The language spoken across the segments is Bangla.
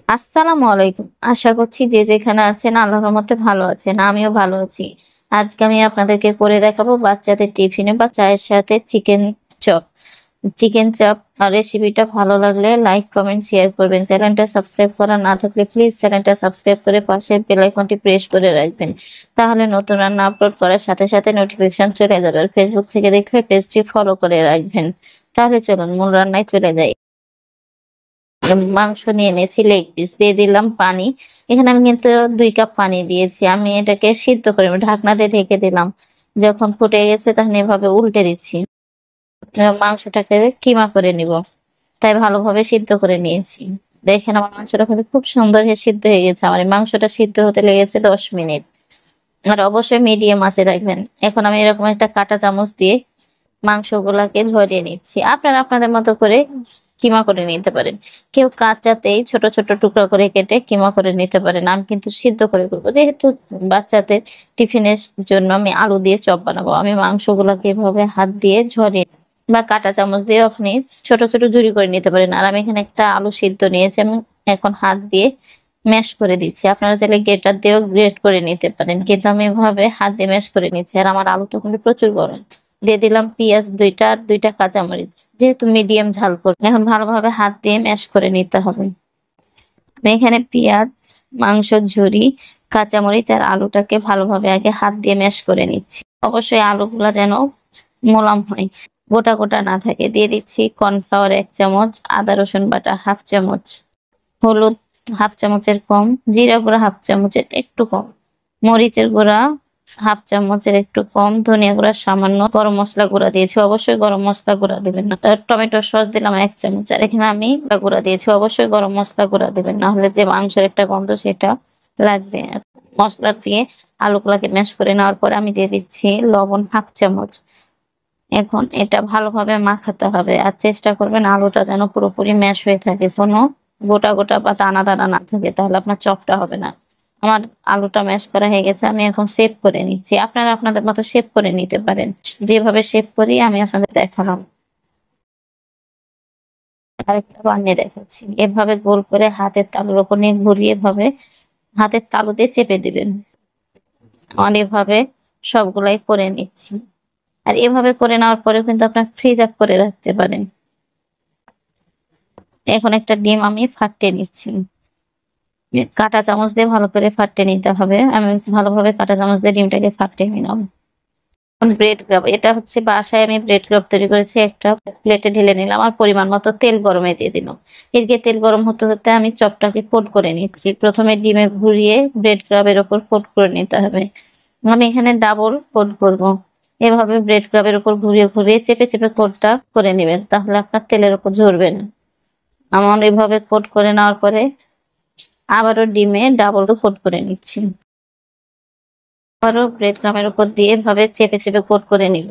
আসসালামু আলাইকুম। আশা করছি যে যেখানে আছেন আল্লাহর রহমতে ভালো আছেন। আমিও ভালো আছি। আজকে আমি আপনাদেরকে করে দেখাবো বাচ্চাদের টিফিনে বা চায়ের সাথে চিকেন চপ। চিকেন চপ রেসিপিটা ভালো লাগলে লাইক, কমেন্ট, শেয়ার করবেন। চ্যানেলটা সাবস্ক্রাইব করা না থাকলে প্লিজ চ্যানেলটা সাবস্ক্রাইব করে পাশে বেল আইকনটি প্রেস করে রাখবেন। তাহলে নতুন রান্না আপলোড করার সাথে সাথে নোটিফিকেশন চলে যাবে। আর ফেসবুক থেকে দেখলে পেজটি ফলো করে রাখবেন। তাহলে চলুন মূল রান্নায় চলে যাই। মাংস নিয়ে নিয়েছি, লেগ পিস দিয়ে দিলাম পানি। এখানে আমি কিন্তু ২ কাপ পানি দিয়েছি। আমি এটাকে সিদ্ধ করে ঢাকনা দিয়ে ঢেকে দিলাম। যখন ফুটে গেছে তখন এভাবে উল্টে দিচ্ছি। মাংসটাকে কিমা করে নিব। তাই ভালোভাবে সিদ্ধ করে নিয়েছি। দেখেন আমার মাংসটা কিন্তু খুব সুন্দর হয়ে সিদ্ধ হয়ে গেছে। আমার এই মাংসটা সিদ্ধ হতে লেগেছে ১০ মিনিট। আর অবশ্যই মিডিয়াম আঁচে রাখবেন। এখন আমি এরকম একটা কাঁটা চামচ দিয়ে মাংসগুলাকে ঝরিয়ে নিচ্ছি। আপনারা আপনাদের মতো করে কিমা করে নিতে পারেন। কেউ কাঁচাতেই ছোট, ছোট টুকরা করে কেটে কিমা করে নিতে পারেন। আমি কিন্তু সিদ্ধ করে করব। যেহেতু বাচ্চাদের টিফিনের জন্য আমি আলু দিয়ে চপ বানাবো। আমি মাংসগুলাকে এভাবে হাত দিয়ে ঝরিয়ে বা কাঁটা চামচ দিয়েও আপনি ছোট, ছোট ঝুরি করে নিতে পারেন। আর আমি এখানে একটা আলু সিদ্ধ নিয়েছি। আমি এখন হাত দিয়ে ম্যাশ করে দিচ্ছি। আপনারা চাইলে গ্রেটার দিয়েও গ্রেট করে নিতে পারেন। কিন্তু আমি এভাবে হাত দিয়ে ম্যাশ করে নিচ্ছি। আর আমার আলুটা কিন্তু প্রচুর গরম। দিয়ে দিলাম পেঁয়াজ ২ টা আর ২ টা কাঁচামরিচ। যেহেতু মিডিয়াম ঝাল করব। এখন ভালোভাবে হাত দিয়ে ম্যাশ করে নিতে হবে। আমি এখানে পেঁয়াজ, মাংসর ঝুরি, কাঁচামরিচ আর আলুটাকে ভালোভাবে আগে হাত দিয়ে ম্যাশ করে নিচ্ছি। অবশ্যই আলুগুলা যেন মোলাম হয়, গোটা, গোটা না থাকে। দিয়ে দিচ্ছি কর্নফ্লাওয়ার ১ চামচ, আদা রসুন বাটা ১/২ চামচ, হলুদ ১/২ চামচের কম, জিরা গুঁড়া ১/২ চামচের একটু কম, মরিচের গুঁড়া ১/২ চামচের একটু কম, ধনিয়া গুঁড়া সামান্য, গরম মসলা গুঁড়া দিয়েছি। অবশ্যই গরম মসলা গুঁড়া দিবেন না। টমেটো সস দিলাম ১ চামচ। আর এখানে আমি গুঁড়া দিয়েছি। অবশ্যই গরম মসলা গুঁড়া দিবেন। না হলে যে মাংসের একটা গন্ধ সেটা লাগবে। মসলা দিয়ে আলুগুলাকে ম্যাশ করে নেওয়ার পরে আমি দিয়ে দিচ্ছি লবণ ১/২ চামচ। এখন এটা ভালোভাবে মাখাতে হবে। আর চেষ্টা করবেন আলুটা যেন পুরোপুরি ম্যাশ হয়ে থাকে। কোনো গোটা, গোটা বা দানা, দানা না থাকে। তাহলে আপনার চপটা হবে না। আমার আলুটা ম্যাশ করা হয়ে গেছে। আমি এখন শেপ করে নিচ্ছি। আপনারা আপনাদের মতো শেপ করে নিতে পারেন। যেভাবে শেপ করি আমি আপনাদের দেখালাম। আরেকটা বানিয়ে দেখাচ্ছি। এভাবে গোল করে হাতের তালুর উপর নিয়ে ঘুরিয়ে এভাবে হাতের তালু দিয়ে চেপে দিবেন। আমি এভাবে সবগুলাই করে নিচ্ছি। আর এভাবে করে নেওয়ার পরেও কিন্তু আপনার ফ্রিজ আপ করে রাখতে পারেন। এখন একটা ডিম আমি ফাটিয়ে নিচ্ছি। কাঁটা চামচ দিয়ে ভালো করে ফাটিয়ে নিতে হবে। আমি ভালোভাবে কাঁটা চামচ দিয়ে ডিমটাকে ফাটিয়ে নিলাম। এখন ব্রেড ক্রাম্ব, এটা হচ্ছে বাসায় আমি ব্রেড ক্রাম্ব তৈরি করেছি। একটা প্লেটে ঢেলে নিলাম আর পরিমাণ মতো তেল গরমে দিয়ে দিলাম। এদিকে তেল গরম হতে, হতে আমি চপটাকে কোট করে নিচ্ছি। প্রথমে ডিমে ঘুরিয়ে ব্রেড ক্রাম্বের উপর কোট করে নিতে হবে। আমি এখানে ডাবল কোট করব। এভাবে ব্রেড ক্রাম্বের উপর ঘুরিয়ে, ঘুরিয়ে চেপে, চেপে কোটটা করে নিবেন। তাহলে আপনার তেলের উপর ঝরবে না। আমার এভাবে কোট করে নেওয়ার পরে আবারও ডিমে ডাবল কোট করে নিচ্ছি। আবারও ব্রেড ক্রাম্বের উপর দিয়ে এভাবে চেপে, চেপে কোট করে নিব।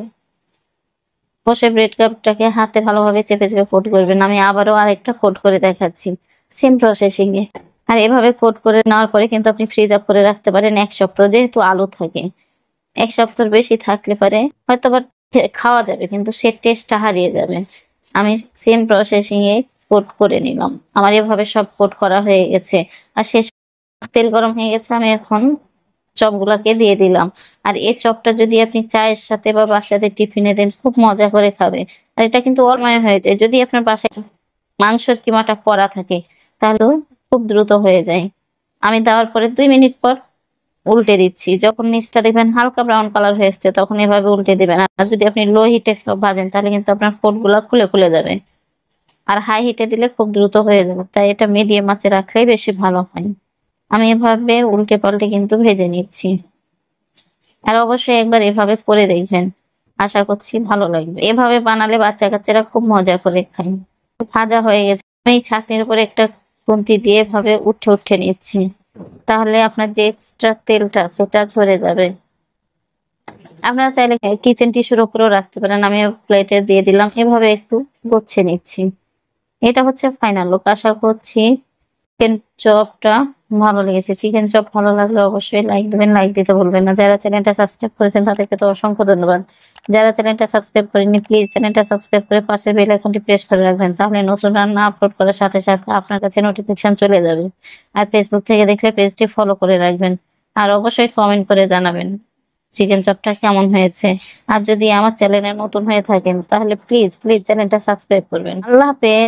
অবশ্যই ব্রেড ক্রাম্বটাকে হাতে ভালোভাবে চেপে, চেপে কোট করবেন। আমি আবারও আরেকটা কোট করে দেখাচ্ছি। সেম প্রসেসিং এ। আর এভাবে কোট করে নেওয়ার পরে কিন্তু আপনি ফ্রিজ আপ করে রাখতে পারেন ১ সপ্তাহ, যেহেতু আলু থাকে। ১ সপ্তাহের বেশি থাকলে পারে হয়তোবা খাওয়া যাবে কিন্তু সে টেস্টটা হারিয়ে যাবে। আমি সেম প্রসেসিং এ কোট করে নিলাম। আমার এভাবে সব কোট করা হয়ে গেছে। আর শেষ তেল গরম হয়ে গেছে। আমি এখন চপগুলাকে দিয়ে দিলাম। আর এই চপটা যদি আপনি চায়ের সাথে বা বাচ্চাদের টিফিনে দেন খুব মজা করে খাবে। আর এটা কিন্তু অল্পময় হয়ে যায়। যদি আপনার বাসায় মাংসের কিমাটা করা থাকে তাহলেও খুব দ্রুত হয়ে যায়। আমি দেওয়ার পরে ২ মিনিট পর উল্টে দিচ্ছি। যখন নিচটা দেখবেন হালকা ব্রাউন কালার হয়ে এসছে তখন এভাবে উল্টে দিবেন। আর যদি আপনি লো হিটে ভাজেন তাহলে কিন্তু আপনার কোটগুলা খুলে, খুলে যাবে। আর হাই হিটে দিলে খুব দ্রুত হয়ে যাবে। তাই এটা মিডিয়াম আঁচে রাখলেই বেশি ভালো হয়। আমি এভাবে উল্টে পাল্টে কিন্তু ভেজে নিচ্ছি। আর অবশ্যই একবার এভাবে করে দেখবেন। আশা করছি ভালো লাগবে। এভাবে বানালে বাচ্চা-কাচ্চারা খুব মজা করে খায়। ভাজা হয়ে গেছে। আমি ছাঁকনির উপরে একটা খুন্তি দিয়ে এভাবে উঠে, উঠে নিচ্ছি। তাহলে আপনার যে এক্সট্রা তেলটা সেটা ঝরে যাবে। আপনারা চাইলে কিচেন টিস্যুর উপরেও রাখতে পারেন। আমি প্লেটে দিয়ে দিলাম। এভাবে একটু গুছিয়ে নিচ্ছি। এটা হচ্ছে ফাইনাল লুক। আশা করছি চিকেন চপটা ভালো লেগেছে। চিকেন চপ ভালো লাগলে অবশ্যই লাইক দেবেন, লাইক দিতে ভুলবেন না। যারা চ্যানেলটা সাবস্ক্রাইব করেছেন তাদেরকে তো অসংখ্য ধন্যবাদ। যারা চ্যানেলটা সাবস্ক্রাইব করেননি প্লিজ চ্যানেলটা সাবস্ক্রাইব করে পাশের বেল আইকনটি প্রেস করে রাখবেন। তাহলে নতুন রান্না আপলোড করার সাথে সাথে আপনার কাছে নোটিফিকেশন চলে যাবে। আর ফেসবুক থেকে দেখলে পেজটি ফলো করে রাখবেন। আর অবশ্যই কমেন্ট করে জানাবেন চিকেন চপটা কেমন হয়েছে। আর যদি আমার চ্যানেলে নতুন হয়ে থাকেন তাহলে প্লিজ চ্যানেলটা সাবস্ক্রাইব করবেন। আল্লাহ হাফেজ।